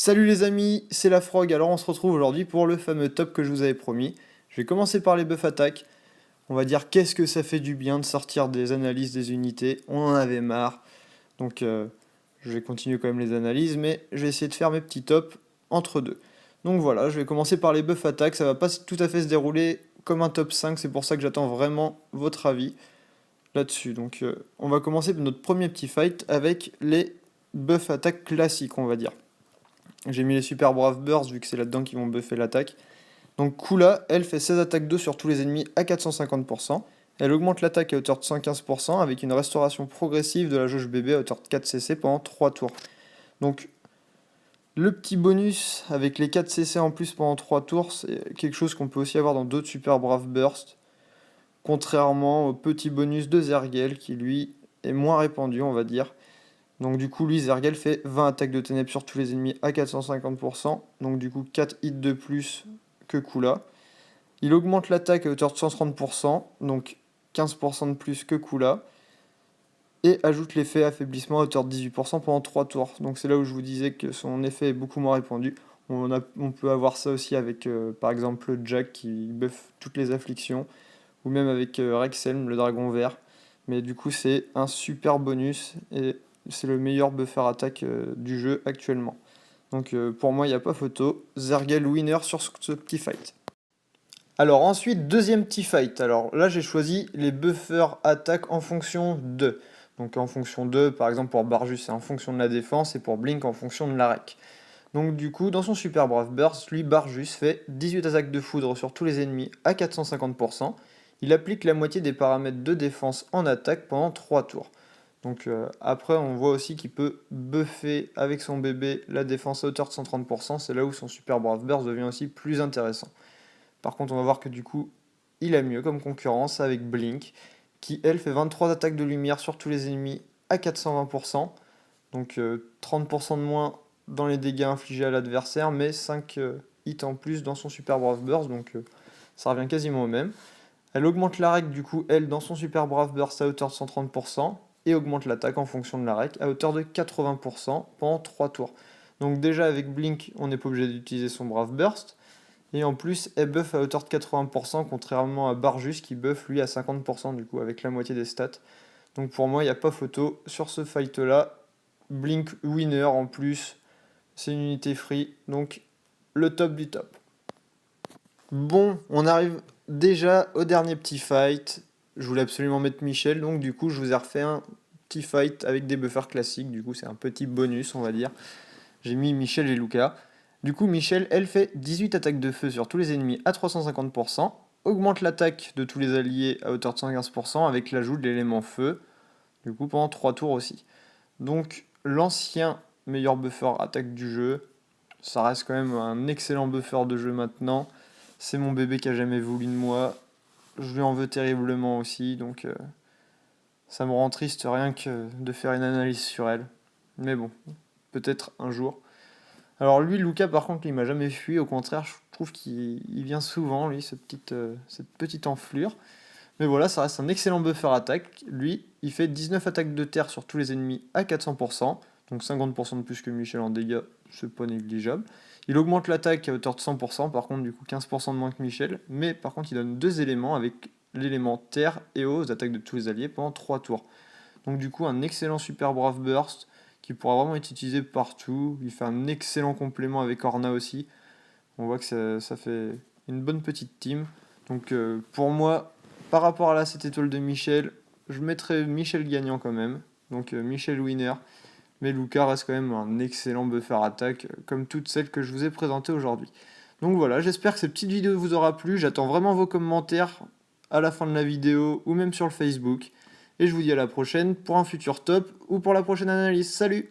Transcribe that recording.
Salut les amis, c'est la Frog, alors on se retrouve aujourd'hui pour le fameux top que je vous avais promis. Je vais commencer par les buffs attaques. On va dire qu'est-ce que ça fait du bien de sortir des analyses des unités, on en avait marre. Donc je vais continuer quand même les analyses, mais je vais essayer de faire mes petits tops entre deux. Donc voilà, je vais commencer par les buffs attaques, ça va pas tout à fait se dérouler comme un top 5, c'est pour ça que j'attends vraiment votre avis là-dessus. Donc on va commencer notre premier petit fight avec les buffs attaques classiques, on va dire. J'ai mis les super brave bursts vu que c'est là-dedans qu'ils vont buffer l'attaque. Donc Kula, elle fait 16 attaques 2 sur tous les ennemis à 450%. Elle augmente l'attaque à hauteur de 115% avec une restauration progressive de la jauge bébé à hauteur de 4 CC pendant 3 tours. Donc le petit bonus avec les 4 CC en plus pendant 3 tours, c'est quelque chose qu'on peut aussi avoir dans d'autres super brave bursts. Contrairement au petit bonus de Zergel qui lui est moins répandu on va dire. Donc du coup, lui, Zergel fait 20 attaques de ténèbres sur tous les ennemis à 450%. Donc du coup, 4 hits de plus que Kula. Il augmente l'attaque à hauteur de 130%, donc 15% de plus que Kula. Et ajoute l'effet affaiblissement à hauteur de 18% pendant 3 tours. Donc c'est là où je vous disais que son effet est beaucoup moins répandu. On peut avoir ça aussi avec par exemple Jack qui buff toutes les afflictions. Ou même avec Rexelm, le dragon vert. Mais du coup, c'est un super bonus. Et c'est le meilleur buffer attaque du jeu actuellement. Donc pour moi, il n'y a pas photo. Zergel winner sur ce petit fight. Alors ensuite, deuxième petit fight. Alors là, j'ai choisi les buffers attaque en fonction de. Donc en fonction de, par exemple pour Barjus, c'est en fonction de la défense, et pour Blink en fonction de la rec. Donc du coup, dans son super brave burst, lui, Barjus fait 18 attaques de foudre sur tous les ennemis à 450%. Il applique la moitié des paramètres de défense en attaque pendant 3 tours. Donc après, on voit aussi qu'il peut buffer avec son bébé la défense à hauteur de 130%. C'est là où son super brave burst devient aussi plus intéressant. Par contre, on va voir que du coup, il a mieux comme concurrence avec Blink, qui elle fait 23 attaques de lumière sur tous les ennemis à 420%. Donc 30% de moins dans les dégâts infligés à l'adversaire, mais 5 hits en plus dans son super brave burst. Donc ça revient quasiment au même. Elle augmente la rec du coup, elle, dans son super brave burst à hauteur de 130%, et augmente l'attaque en fonction de la rec à hauteur de 80% pendant 3 tours. Donc déjà avec Blink, on n'est pas obligé d'utiliser son brave burst, et en plus elle buff à hauteur de 80%, contrairement à Barjus qui buff lui à 50% du coup, avec la moitié des stats. Donc pour moi, il n'y a pas photo sur ce fight là. Blink winner en plus, c'est une unité free, donc le top du top. Bon, on arrive déjà au dernier petit fight. Je voulais absolument mettre Michel, donc du coup je vous ai refait un petit fight avec des buffers classiques, du coup c'est un petit bonus on va dire. J'ai mis Michel et Lucas. Du coup Michel, elle fait 18 attaques de feu sur tous les ennemis à 350%, augmente l'attaque de tous les alliés à hauteur de 115% avec l'ajout de l'élément feu, du coup pendant 3 tours aussi. Donc l'ancien meilleur buffer attaque du jeu, ça reste quand même un excellent buffer de jeu maintenant. C'est mon bébé qui a jamais voulu de moi. Je lui en veux terriblement aussi, donc ça me rend triste rien que de faire une analyse sur elle. Mais bon, peut-être un jour. Alors lui, Lucas, par contre, il m'a jamais fui. Au contraire, je trouve qu'il vient souvent, lui, cette petite enflure. Mais voilà, ça reste un excellent buffer attaque. Lui, il fait 19 attaques de terre sur tous les ennemis à 400%, donc 50% de plus que Michel en dégâts, c'est pas négligeable. Il augmente l'attaque à hauteur de 100%, par contre du coup 15% de moins que Michel, mais par contre il donne deux éléments avec l'élément terre et eau aux attaques de tous les alliés pendant 3 tours. Donc du coup un excellent super brave burst qui pourra vraiment être utilisé partout. Il fait un excellent complément avec Orna aussi. On voit que ça fait une bonne petite team. Donc pour moi, par rapport à la 7 étoiles de Michel, je mettrais Michel gagnant quand même. Donc Michel winner. Mais Lucas reste quand même un excellent buffer attaque, comme toutes celles que je vous ai présentées aujourd'hui. Donc voilà, j'espère que cette petite vidéo vous aura plu. J'attends vraiment vos commentaires à la fin de la vidéo ou même sur le Facebook. Et je vous dis à la prochaine pour un futur top ou pour la prochaine analyse. Salut!